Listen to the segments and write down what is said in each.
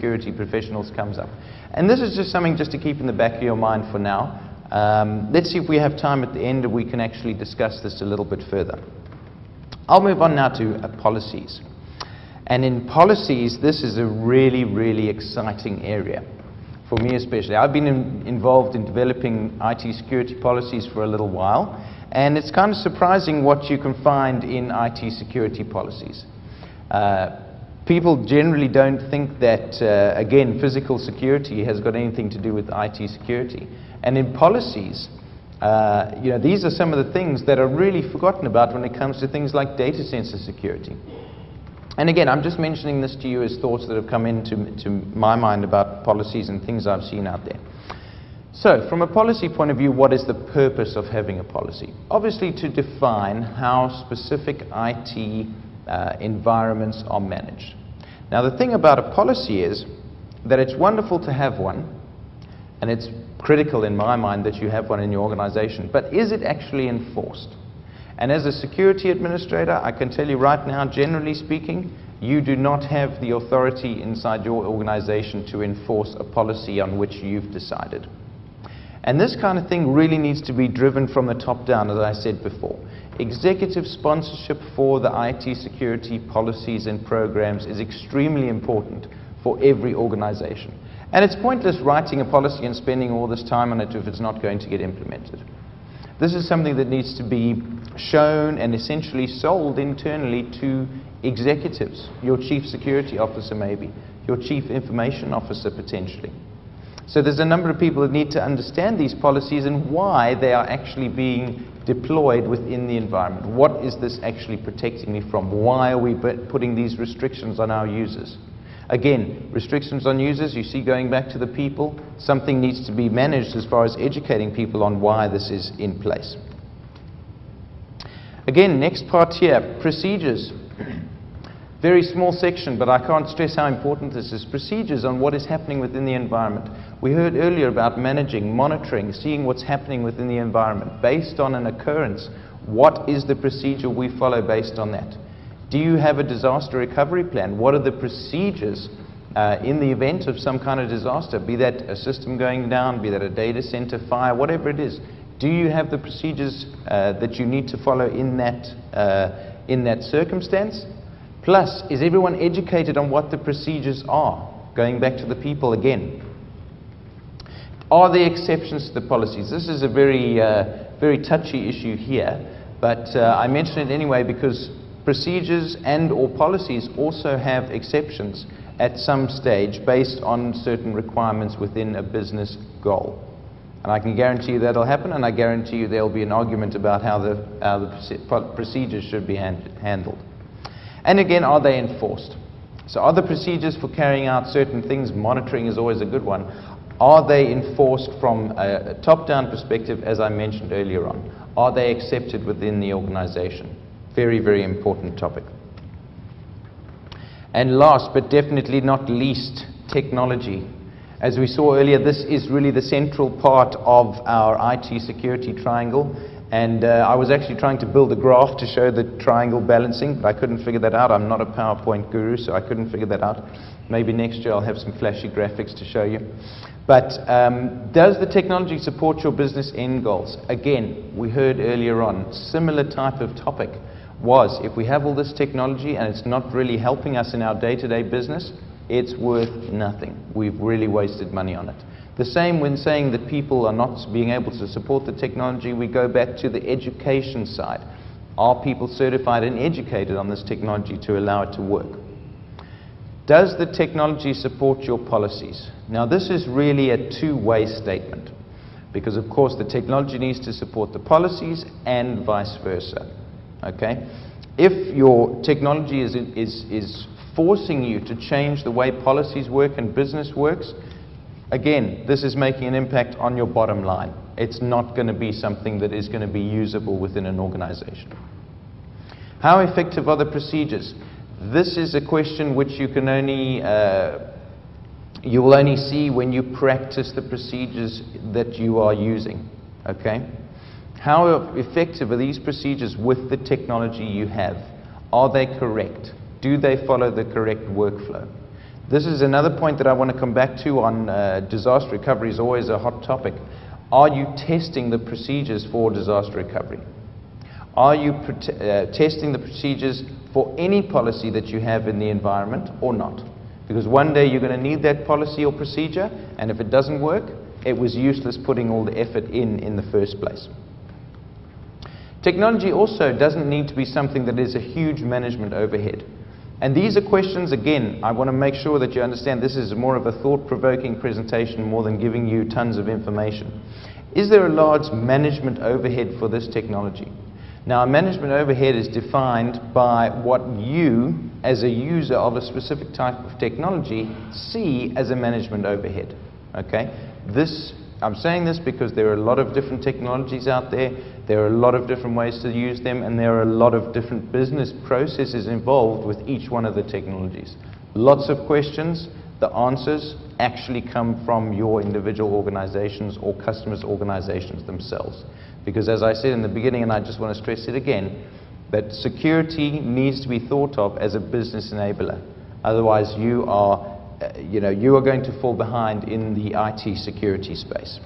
security professionals comes up. And this is just something just to keep in the back of your mind for now. Let's see if we have time at the end and we can actually discuss this a little bit further. I'll move on now to policies. And in policies, this is a really, really exciting area, for me especially. I've been involved in developing IT security policies for a little while, and it's kind of surprising what you can find in IT security policies. People generally don't think that, again, physical security has got anything to do with IT security. And in policies, you know, these are some of the things that are really forgotten about when it comes to things like data center security. And again, I'm just mentioning this to you as thoughts that have come into my mind about policies and things I've seen out there. So, from a policy point of view, what is the purpose of having a policy? Obviously, to define how specific IT environments are managed. Now, the thing about a policy is that it's wonderful to have one, and it's critical in my mind that you have one in your organization, but is it actually enforced? And as a security administrator, I can tell you right now, generally speaking, you do not have the authority inside your organization to enforce a policy on which you've decided. And this kind of thing really needs to be driven from the top down, as I said before. Executive sponsorship for the IT security policies and programs is extremely important for every organization. And it's pointless writing a policy and spending all this time on it if it's not going to get implemented. This is something that needs to be shown and essentially sold internally to executives, your chief security officer maybe, your chief information officer potentially. So there's a number of people that need to understand these policies and why they are actually being deployed within the environment. What is this actually protecting me from? Why are we putting these restrictions on our users? Again, restrictions on users, you see, going back to the people, something needs to be managed as far as educating people on why this is in place. Again, next part here, procedures. Very small section, but I can't stress how important this is. Procedures on what is happening within the environment. We heard earlier about managing, monitoring, seeing what's happening within the environment. Based on an occurrence, what is the procedure we follow based on that? Do you have a disaster recovery plan? What are the procedures in the event of some kind of disaster, be that a system going down, be that a data center fire, whatever it is? Do you have the procedures that you need to follow in that circumstance? Plus, is everyone educated on what the procedures are? Going back to the people again. Are there exceptions to the policies? This is a very, very touchy issue here, but I mention it anyway because procedures and or policies also have exceptions at some stage based on certain requirements within a business goal. And I can guarantee you that'll happen, and I guarantee you there'll be an argument about how the procedures should be handled. And again, are they enforced? So are the procedures for carrying out certain things, monitoring is always a good one, are they enforced from a top-down perspective, as I mentioned earlier on? Are they accepted within the organization? Very, very important topic. And last, but definitely not least, technology. As we saw earlier, this is really the central part of our IT security triangle. And I was actually trying to build a graph to show the triangle balancing, but I couldn't figure that out. I'm not a PowerPoint guru, so I couldn't figure that out. Maybe next year I'll have some flashy graphics to show you. But does the technology support your business end goals? Again, we heard earlier on, similar type of topic was, if we have all this technology and it's not really helping us in our day-to-day business, it's worth nothing. We've really wasted money on it. The same when saying that people are not being able to support the technology, we go back to the education side. Are people certified and educated on this technology to allow it to work? Does the technology support your policies? Now this is really a two-way statement, because of course the technology needs to support the policies and vice versa. Okay? If your technology is forcing you to change the way policies work and business works, again, this is making an impact on your bottom line. It's not going to be something that is going to be usable within an organization. How effective are the procedures? This is a question which you can only, you will only see when you practice the procedures that you are using. Okay? How effective are these procedures with the technology you have? Are they correct? Do they follow the correct workflow? This is another point that I want to come back to on disaster recovery is always a hot topic. Are you testing the procedures for disaster recovery? Are you testing the procedures for any policy that you have in the environment or not? Because one day you're going to need that policy or procedure, and if it doesn't work, it was useless putting all the effort in the first place. Technology also doesn't need to be something that is a huge management overhead. And these are questions, again, I want to make sure that you understand this is more of a thought-provoking presentation more than giving you tons of information. Is there a large management overhead for this technology? Now, a management overhead is defined by what you, as a user of a specific type of technology, see as a management overhead. Okay? I'm saying this because there are a lot of different technologies out there, there are a lot of different ways to use them, and there are a lot of different business processes involved with each one of the technologies. Lots of questions, the answers actually come from your individual organizations or customers' organizations themselves. Because as I said in the beginning, and I just want to stress it again, that security needs to be thought of as a business enabler. Otherwise you are going to fall behind in the IT security space.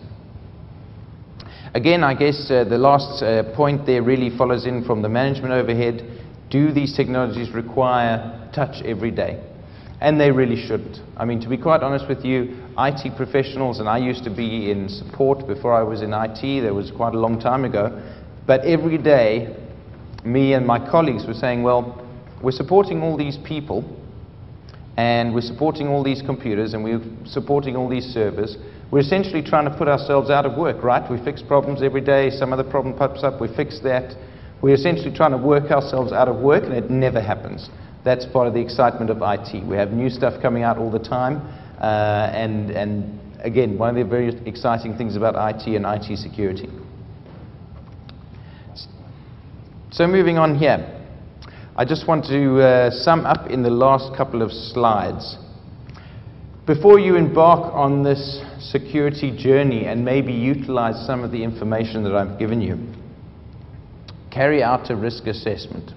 Again, I guess the last point there really follows in from the management overhead. Do these technologies require touch every day? And they really shouldn't. I mean, to be quite honest with you, IT professionals, and I used to be in support before I was in IT, that was quite a long time ago, but every day, me and my colleagues were saying, well, we're supporting all these people, and we're supporting all these computers, and we're supporting all these servers. We're essentially trying to put ourselves out of work, right? We fix problems every day, some other problem pops up, we fix that. We're essentially trying to work ourselves out of work, and it never happens. That's part of the excitement of IT. We have new stuff coming out all the time, and again, one of the very exciting things about IT and IT security. So moving on here. I just want to sum up in the last couple of slides. Before you embark on this security journey and maybe utilize some of the information that I've given you, carry out a risk assessment.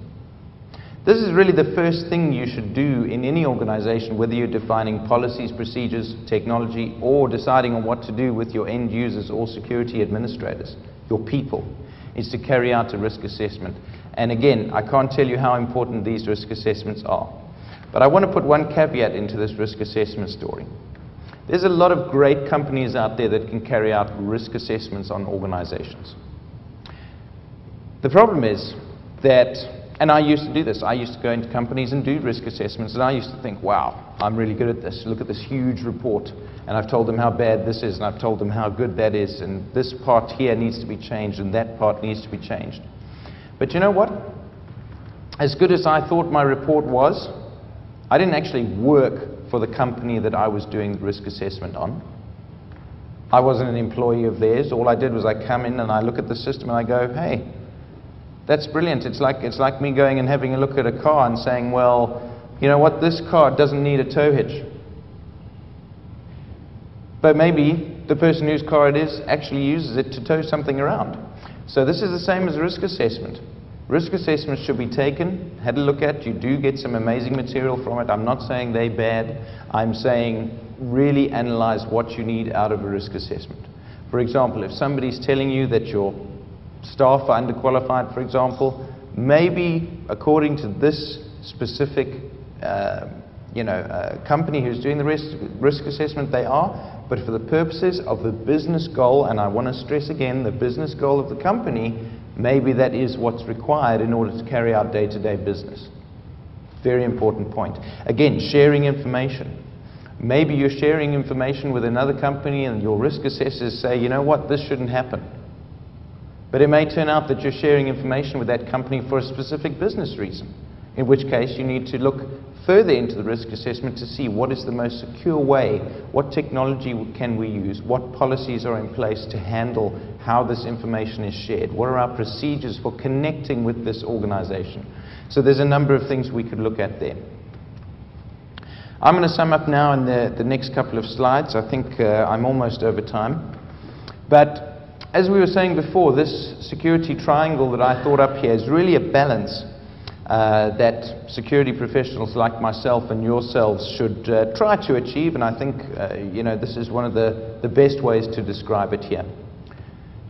This is really the first thing you should do in any organization, whether you're defining policies, procedures, technology, or deciding on what to do with your end users or security administrators, your people, is to carry out a risk assessment. And again, I can't tell you how important these risk assessments are. But I want to put one caveat into this risk assessment story. There's a lot of great companies out there that can carry out risk assessments on organizations. The problem is that, and I used to do this, I used to go into companies and do risk assessments, and I used to think, wow, I'm really good at this. Look at this huge report. And I've told them how bad this is, and I've told them how good that is, and this part here needs to be changed, and that part needs to be changed. But you know what? As good as I thought my report was, I didn't actually work for the company that I was doing the risk assessment on. I wasn't an employee of theirs. All I did was I come in and I look at the system and I go, hey, that's brilliant. It's like me going and having a look at a car and saying, well, you know what, this car doesn't need a tow hitch. But maybe the person whose car it is actually uses it to tow something around. So this is the same as a risk assessment. Risk assessments should be taken, had a look at. You do get some amazing material from it. I'm not saying they're bad. I'm saying really analyze what you need out of a risk assessment. For example, if somebody's telling you that your staff are underqualified, for example, maybe according to this specific company who's doing the risk assessment, they are, but for the purposes of the business goal, and I want to stress again, the business goal of the company, maybe that is what's required in order to carry out day-to-day business. Very important point. Again, sharing information. Maybe you're sharing information with another company and your risk assessors say, you know what, this shouldn't happen. But it may turn out that you're sharing information with that company for a specific business reason, in which case you need to look further into the risk assessment to see what is the most secure way, what technology can we use, what policies are in place to handle how this information is shared, what are our procedures for connecting with this organization. So there's a number of things we could look at there. I'm going to sum up now in the next couple of slides. I think I'm almost over time. But as we were saying before, this security triangle that I thought up here is really a balance that security professionals like myself and yourselves should try to achieve, and I think this is one of the best ways to describe it here.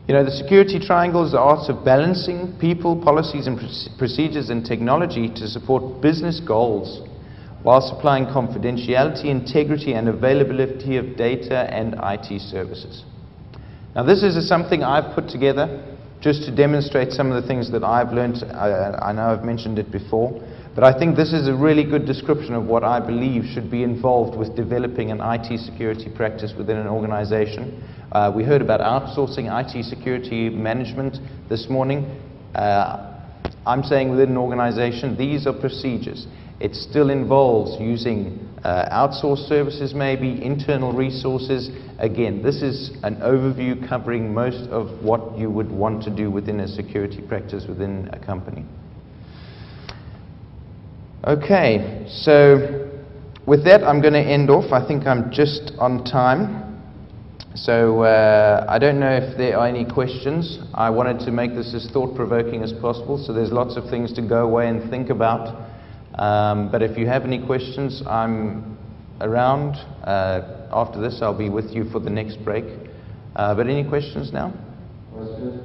The security triangle is the art of balancing people, policies and procedures and technology to support business goals while supplying confidentiality, integrity and availability of data and IT services. Now this is something I've put together just to demonstrate some of the things that I've learned. I know I've mentioned it before, but I think this is a really good description of what I believe should be involved with developing an IT security practice within an organization. We heard about outsourcing IT security management this morning. I'm saying within an organization, these are procedures. It still involves using outsourced services, maybe internal resources. Again, this is an overview covering most of what you would want to do within a security practice within a company. Okay, so with that I'm going to end off. I think I'm just on time. So I don't know if there are any questions. I wanted to make this as thought-provoking as possible, so there's lots of things to go away and think about. But if you have any questions, I'm around. After this, I'll be with you for the next break. But any questions now? Questions?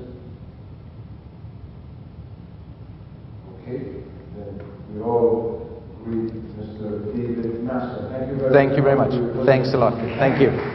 Okay. Then we all agree, Mr. David Maskell. Thank you very much. Thank you very much. Thanks a lot. Thank you.